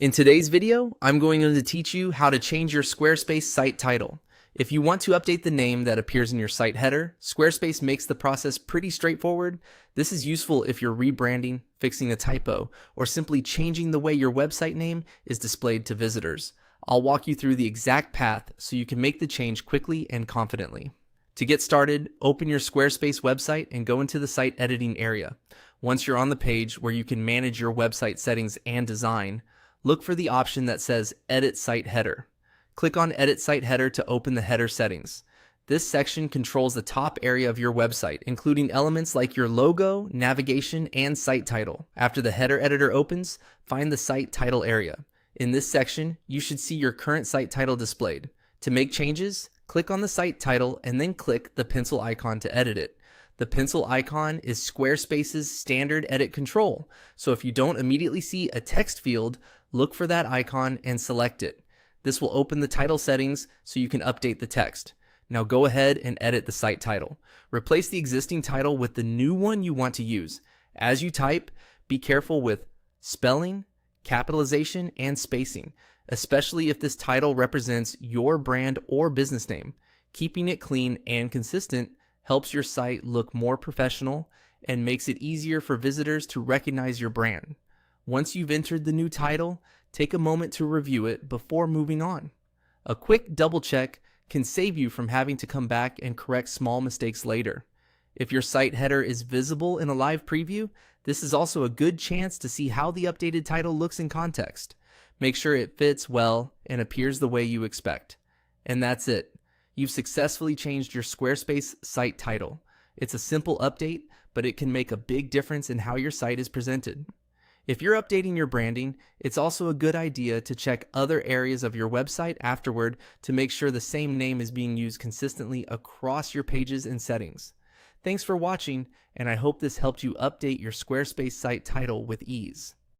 In today's video, I'm going to teach you how to change your Squarespace site title. If you want to update the name that appears in your site header, Squarespace makes the process pretty straightforward. This is useful if you're rebranding, fixing a typo, or simply changing the way your website name is displayed to visitors. I'll walk you through the exact path so you can make the change quickly and confidently. To get started, open your Squarespace website and go into the site editing area. Once you're on the page where you can manage your website settings and design, look for the option that says Edit Site Header. Click on Edit Site Header to open the header settings. This section controls the top area of your website, including elements like your logo, navigation, and site title. After the header editor opens, find the site title area. In this section, you should see your current site title displayed. To make changes, click on the site title and then click the pencil icon to edit it. The pencil icon is Squarespace's standard edit control, so if you don't immediately see a text field, look for that icon and select it. This will open the title settings so you can update the text. Now go ahead and edit the site title. Replace the existing title with the new one you want to use. As you type, be careful with spelling, capitalization, and spacing, especially if this title represents your brand or business name. Keeping it clean and consistent helps your site look more professional and makes it easier for visitors to recognize your brand. Once you've entered the new title, take a moment to review it before moving on. A quick double check can save you from having to come back and correct small mistakes later. If your site header is visible in a live preview, this is also a good chance to see how the updated title looks in context. Make sure it fits well and appears the way you expect. And that's it. You've successfully changed your Squarespace site title. It's a simple update, but it can make a big difference in how your site is presented. If you're updating your branding, it's also a good idea to check other areas of your website afterward to make sure the same name is being used consistently across your pages and settings. Thanks for watching, and I hope this helped you update your Squarespace site title with ease.